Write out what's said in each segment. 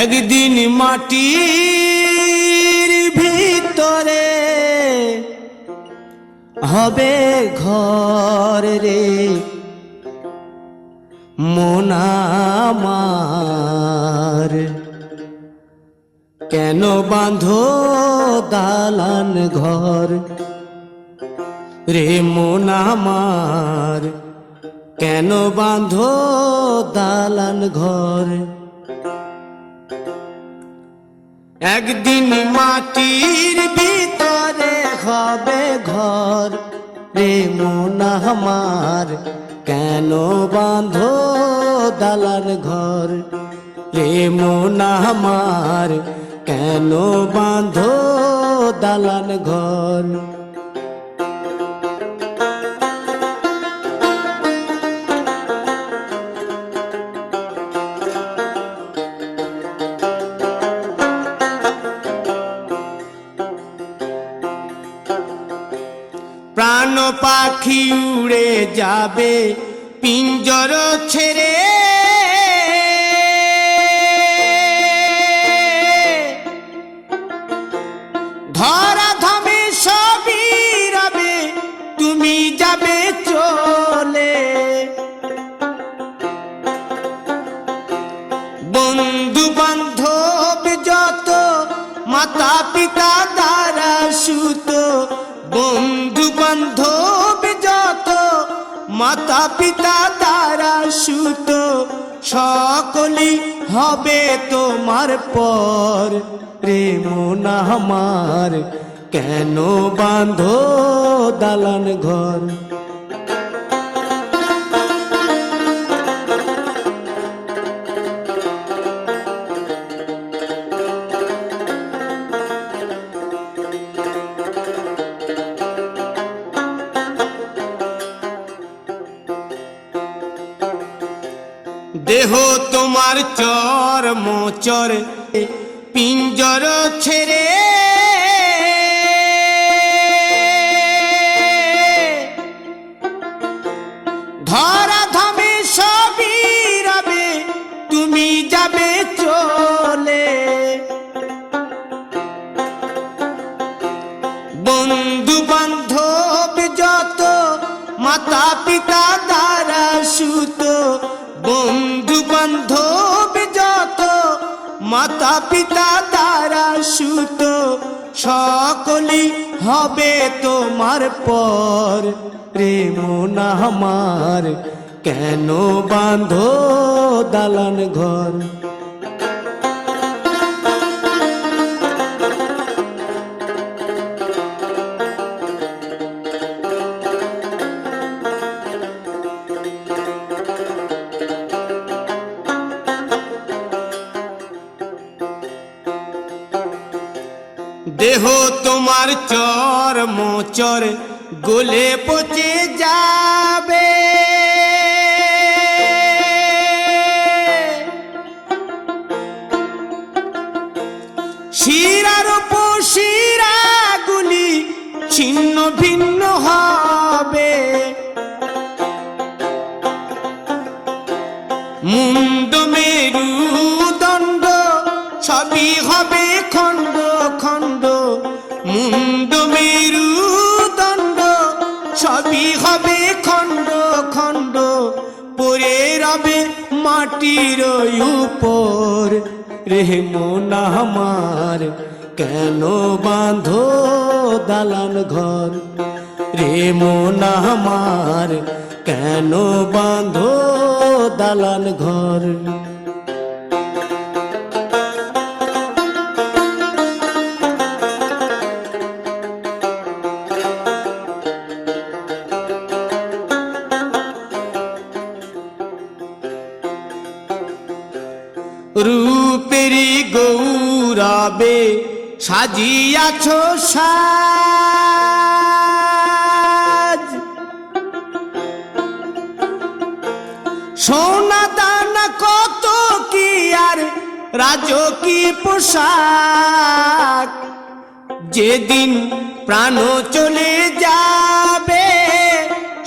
একদিন মাটির ভিতরে হবে ঘর রে মন আমার, কেন বাঁধো দালান ঘর রে মন আমার, কেন বাঁধো দালান ঘর। একদিন মাটির ভিতরে হবে ঘর রে মন আমার, কেন বাঁধো দালান ঘর রে মন আমার, কেন বাঁধো দালান ঘর। প্রাণ পাখি উড়ে যাবে পিঞ্জর ছেড়ে, ধরা ধামে সবই রবে তুমি যাবে চলে। বন্ধু বান্ধব যত মাতা পিতা দ্বারা সুত, বন্ধু বান্ধব যত মাতা পিতা দ্বারা সুত, সকলই হবে তোমার পর রে মন আমার, কেন বাঁধো দালান ঘর। দেহ তোমার চর মোচর পিঞ্জর ছেড়ে, ধরা ধামে সবই রবে তুমি যাবে চলে। বন্ধু বান্ধব যত মাতা পিতা দ্বারা সুত, বন্ধু বান্ধব যত মাতা পিতা দ্বারা সুত, সকলই হবে তোমার পর রে মন আমার, কেন বাঁধো দালান ঘর। দেহ তোমার চর মোচর গলে পচে যাবে, শিরার উপশিরা গুলি ছিন্ন ভিন্ন হবে। মুন্ড মেরুদণ্ড সবই হবে খণ্ড খণ্ড, মুন্ড মেরুদণ্ড সবই হবে খণ্ড খণ্ড, পড়ে রবে মাটির উপর রে মন আমার, কেন বাঁধো দালান ঘর রে মন আমার, কেন বাঁধো দালান ঘর। রূপেরি গৌরবে সাজিয়াছ সাজ, সোনা দানা কত কি আর রাজকী পোশাক। যেদিন প্রাণ চলে যাবে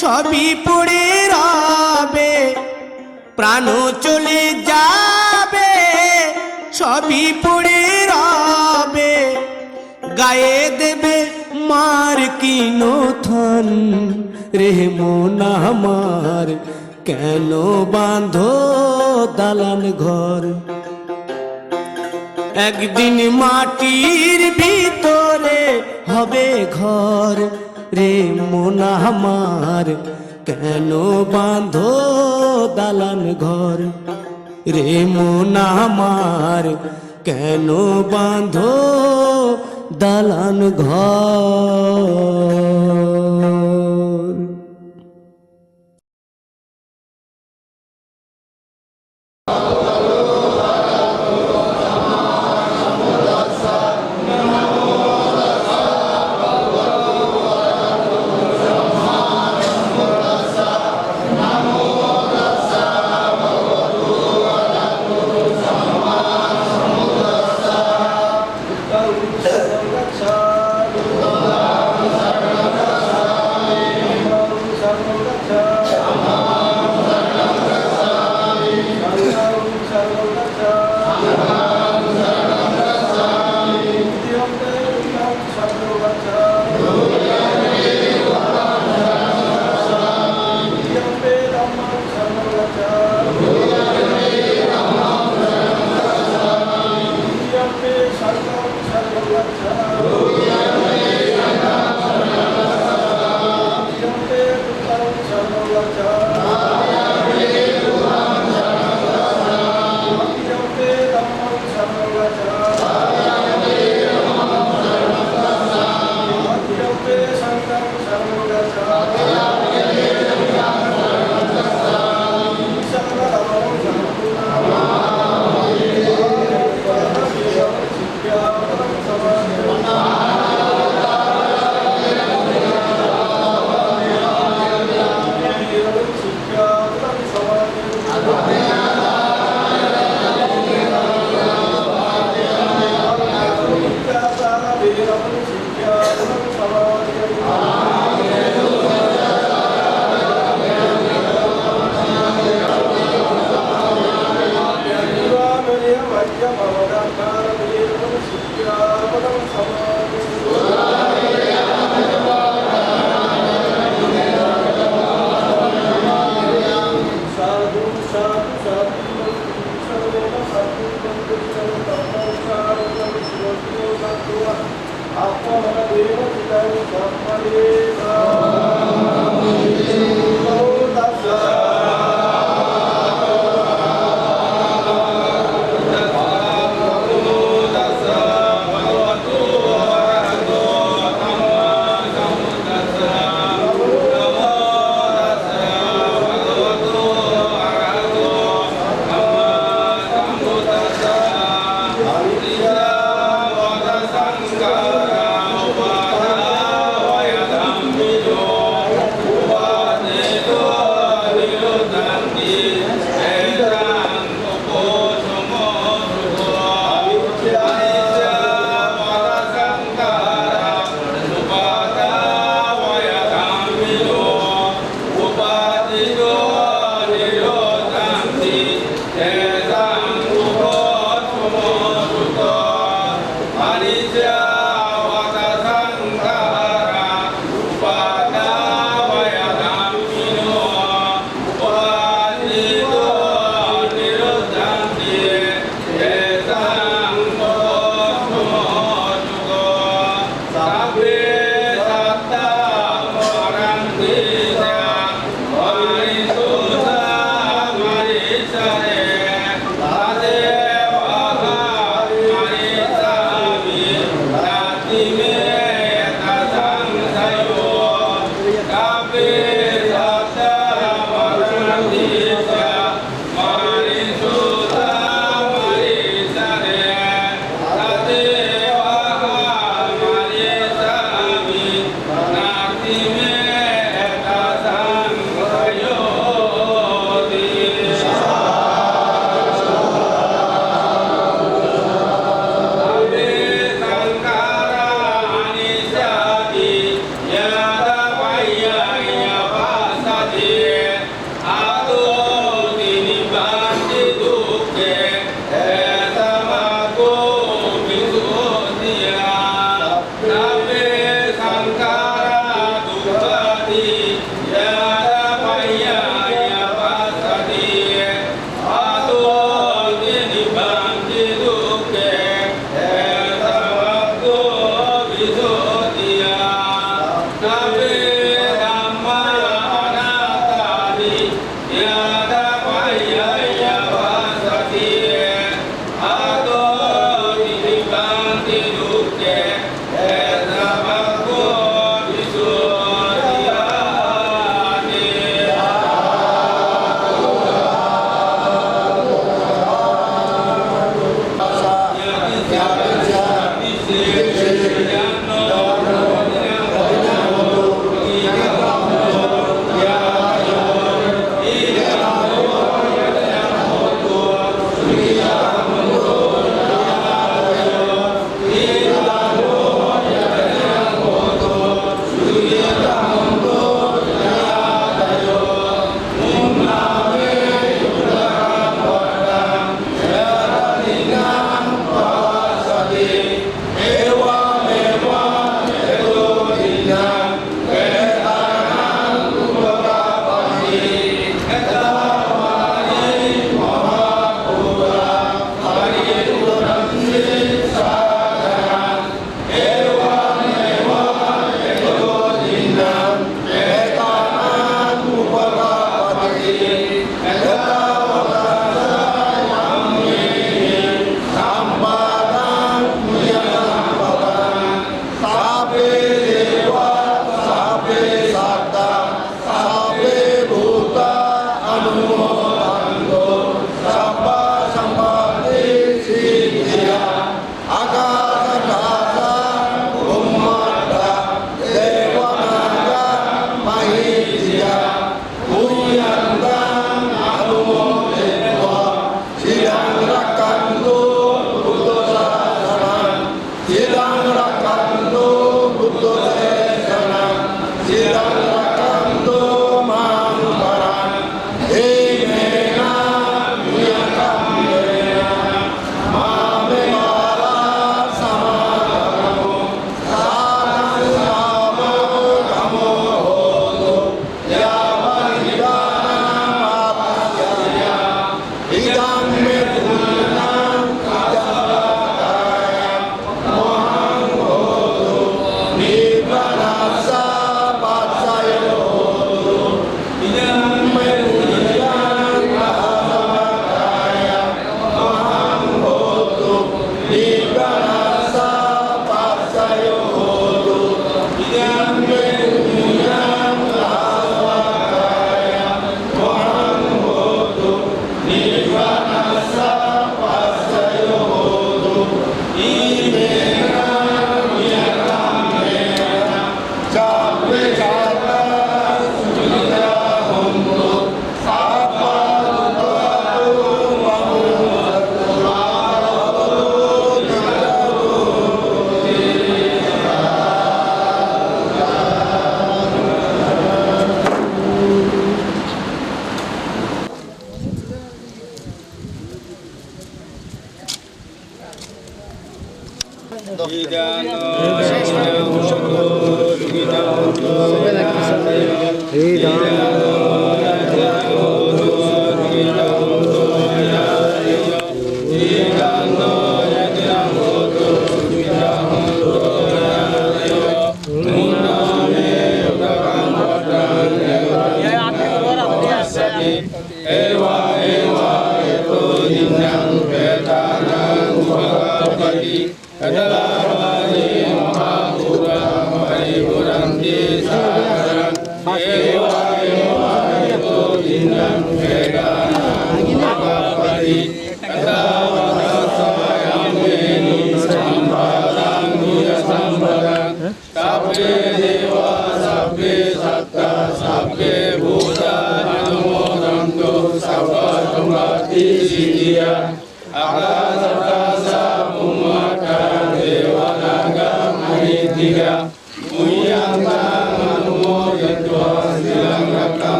সবই পড়ে রবে, প্রাণ চলে যাবে সবই পড়ে রবে, গায়ে দেবে মার কিনো থন। রে মন আমার কেন বাঁধো দালান ঘর, একদিন মাটির ভিতরে হবে ঘর। রে মন আমার কেন বাঁধো দালান ঘর, রে মন আমার কেন বাঁধো দালান ঘর।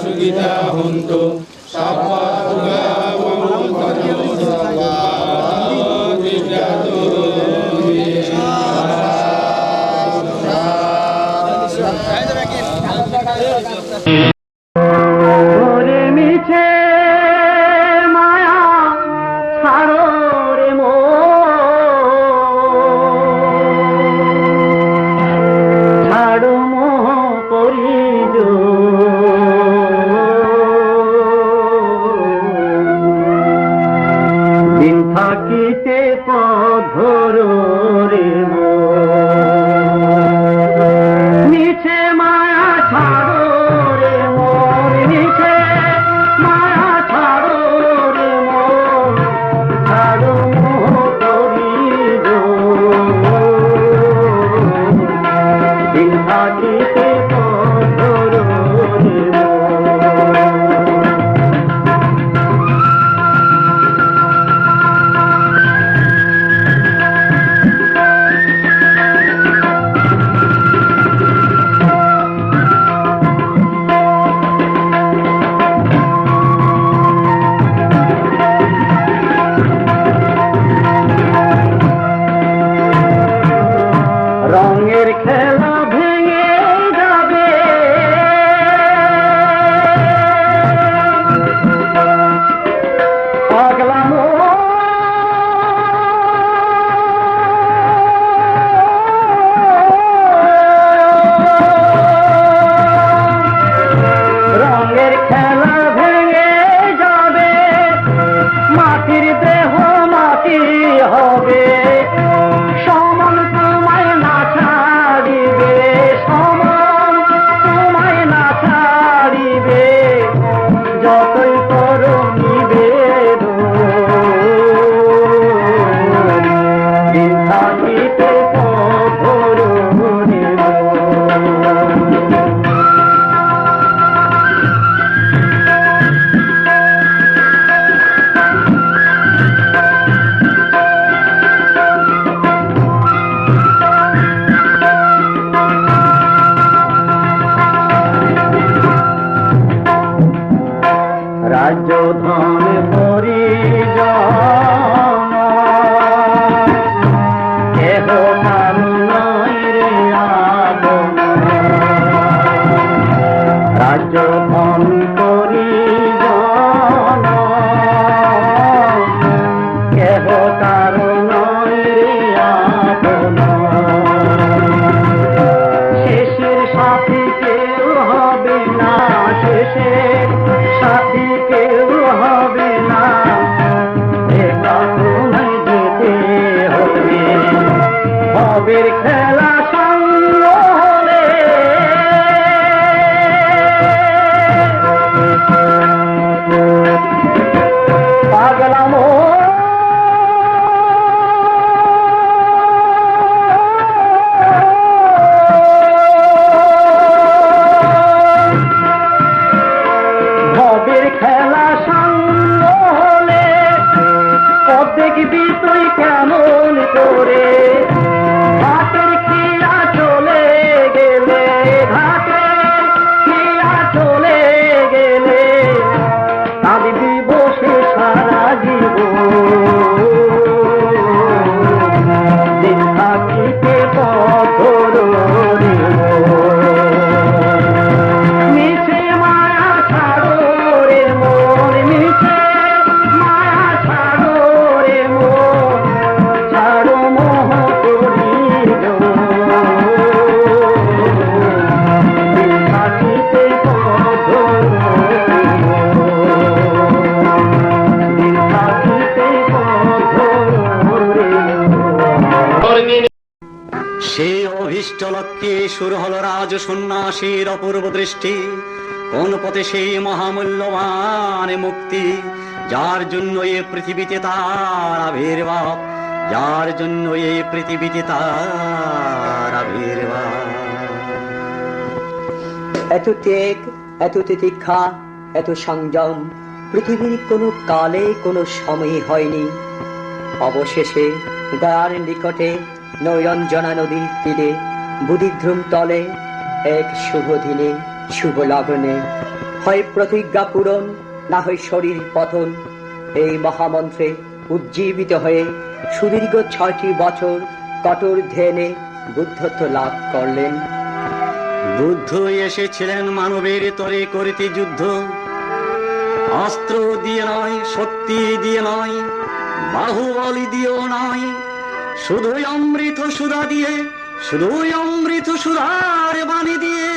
Sugita Huntu Sapa রাজ্য ধন পরিজন কেহ কারু নাই রে আপন রাজ্য ধন পরিজন কেহ কারু নাই রে আপন শেষের সাথী কেউ হবে না শেষের সাথী কেউ হবে না একা তোমায় যেতে হবে ভবের খেলা সঙ্গ হলে পাগলাম ভবের খেলা সঙ্গ হলে কব দেখবি তুই কেমন করে ঘাটের খিয়া চলে গেলে ঘাটের খিয়া চলে গেলে কাঁদবি বসে সারা জীবন দিন থাকিতে পথ মিছে মায়া সাগরে মন মিছে মায়া সাগরে মন ছাড়ো মোহ করিল দিন থাকিতে পথ দিন থাকিতে পথ সেই অভীষ্ট লক্ষ্যে শুরু হল রাজ সন্ন্যাসীর অপূর্ব দৃষ্টি কোন পথে সেই মহামূল্যবান মুক্তি যার জন্য এই পৃথিবীতে তার আবির্ভাব যার জন্য এই পৃথিবীতে তার আবির্ভাব এত ত্যাগ, এত তিতিক্ষা, এত সংযম পৃথিবীর কোনো কালে কোনো সময়ে হয়নি। অবশেষে গয়ার নিকটে নৈরঞ্জনা নদীর তীরে বুদ্ধিধ্রুম তলে এক শুভ দিনে শুভ লগ্নে হয় প্রতিজ্ঞা পূরণ না হয় শরীর পতন এই মহামন্ত্রে উজ্জীবিত হয়ে সুদীর্ঘ 6টি বছর কঠোর ধ্যানে বুদ্ধত্ব লাভ করলেন। বুদ্ধ এসেছিলেন মানবের তরে করিতে যুদ্ধ অস্ত্র দিয়ে নয় শক্তি দিয়ে নয় বাহুবলী দিয়েও নয় শুধুই অমৃত সুধা দিয়ে শুধুই অমৃত সুধার বাণী দিয়ে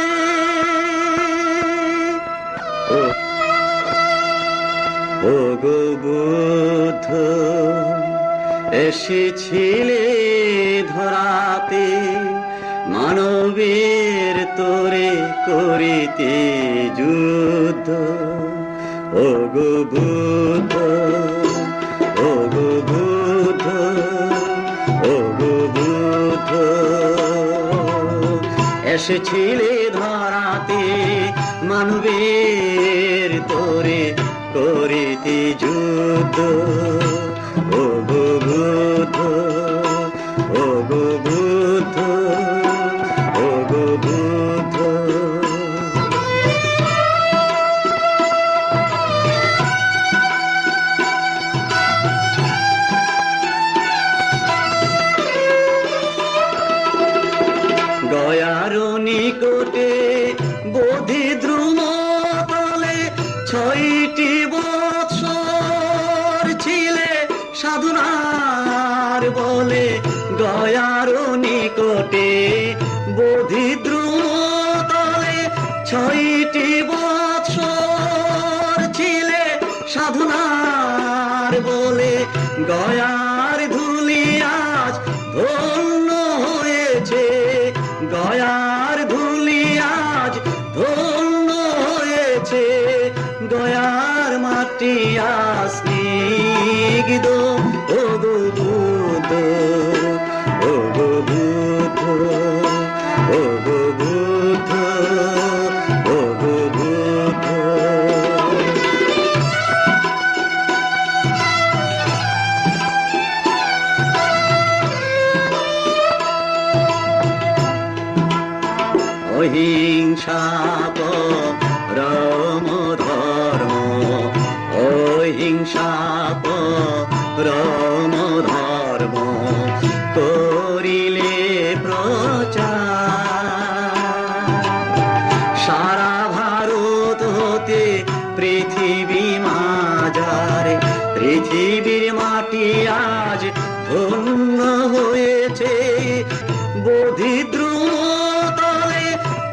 ও গো বুদ্ধ এসেছিলে ধরাতে মানবের তোরে করিতে যুদ্ধ ও গো বুদ্ধ ও গো বুদ্ধ ও গো বুদ্ধ এসেছিলে ধরাতে মানবের তোরে করিতে যুদ্ধ ও গো বুদ্ধ ও গো বুদ্ধ ও গো বুদ্ধ গয়ার নিকটে বোধিদ্রুম তলে 6টি বৎসর ছিলে সাধনার বলে গয়ার নিকটে বোধিদ্রুম তলে 6টি বৎসর ছিলে সাধনার বলে গয়ার ধুলি আজ ধন্য হয়েছে গয়ার ধুলি আজ ধন্য হয়েছে গয়ার মাটি আজ স্নিগ্ধ ও গো বুদ্ধ ও গো বুদ্ধ ও গো বুদ্ধ ও গো বুদ্ধ অহিংসা পরম ধর্ম অহিংসা পরম ধর্ম করিলে প্রচার। সারা ভারত হতে পৃথিবী মাঝারে পৃথিবীর মাটি আজ ধন্য হয়েছে। বোধিদ্রুম তলে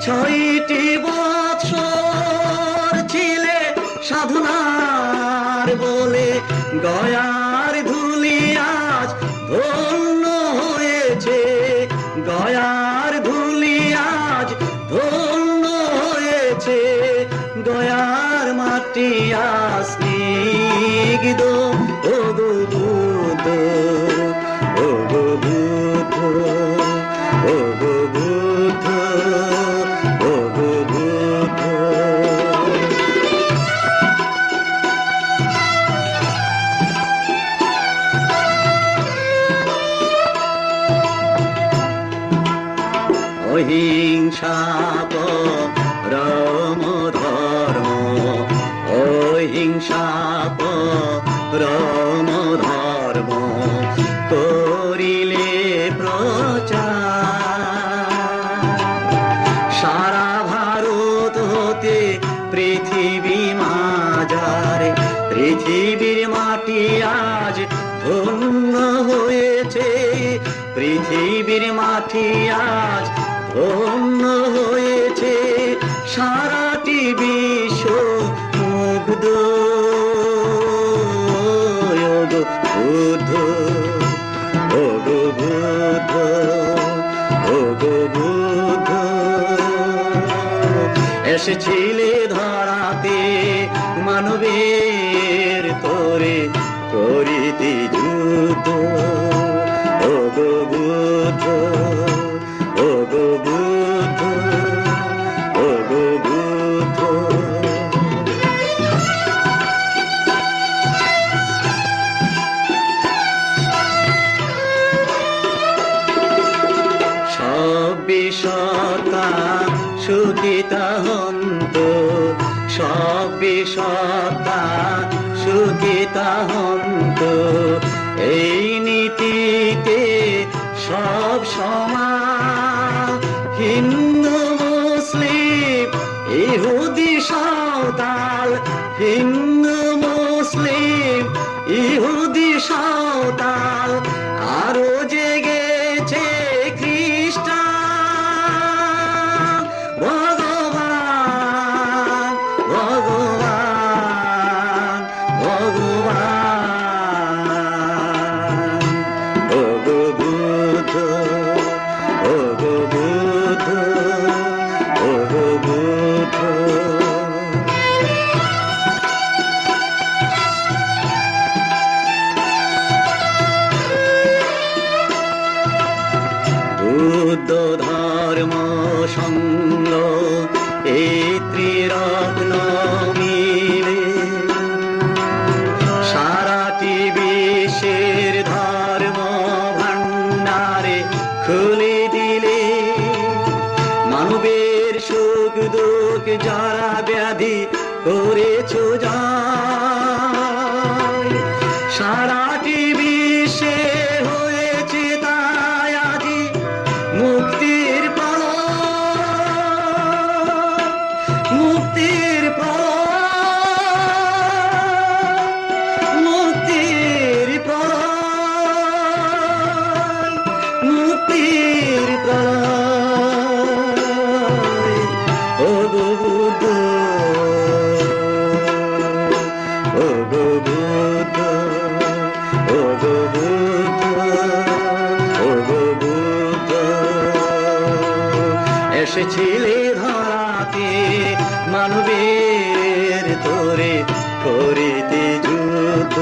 6টি বৎসর ছিলে সাধনার বলে, গয়ার ধুলি আজ ধন্য হয়েছে। গয়ার ধুলি আজ ধন্য হয়েছে। গয়ার মাটি আজ স্নিগ্ধ। ও গো বুদ্ধ, ও গো বুদ্ধ, ও গো বুদ্ধ, ও গো বুদ্ধ। অহিংসা পরম ধর্ম, অহিংসা পরম ধর্ম করিলে প্রচার। সারা ভারত হতে পৃথিবী মাঝারে পৃথিবীর মাটি আজ ধন্য হয়েছে। পৃথিবীর মাটি আজ ধন্য হয়েছে। সারাটি বিশ্ব মুগ্ধ। ও গো বুদ্ধ, ও গো বুদ্ধ, ও গো বুদ্ধ। এসেছিলে ধরাতে মানবের তোরে করিতে যুদ্ধ। ও গো বুদ্ধ, ও গো বুদ্ধ, ও গো বুদ্ধ। সব্বিশতা সুখিতা হন্ত, সব্বিশতা সুখিতা হন্ত। এই নীতিতে সব সমান। হিন্দু মুসলিম ইহুদি সাঁওতাল, হিন্দু মুসলিম ইহুদি সাঁওতাল। আরো জেগেছে খ্রিস্টান। ভগবান, ভগবান, ভগবান। ও গো বুদ্ধ, ও গো বুদ্ধ, ও গো বুদ্ধ। বুদ্ধ ধর্ম সঙ্গ এই ত্রিরত্ন মিলে সারাটি বিশ্বের ধর্ম ভান্ডারে খুলে দিলে। মানবের সুখ দুঃখ যারা ব্যাধি করেছো জয়। সারাটি বিশ্বে হয়েছে তাই আজি মুক্তির প্রলয়, মুক্তির প্রলয়, মুক্তির প্রলয়, মুক্তির প্রলয়। ও গো বুদ্ধ, ও গো বুদ্ধ, ও গো বুদ্ধ, ও গো বুদ্ধ। এসেছিলে ধরাতে মানবের তোরে করিতে যুদ্ধ।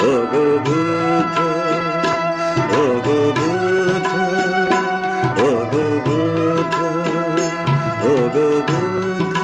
ও গো বুদ্ধ, ও গো বুদ্ধ, ও গো বুদ্ধ, ও গো বুদ্ধ।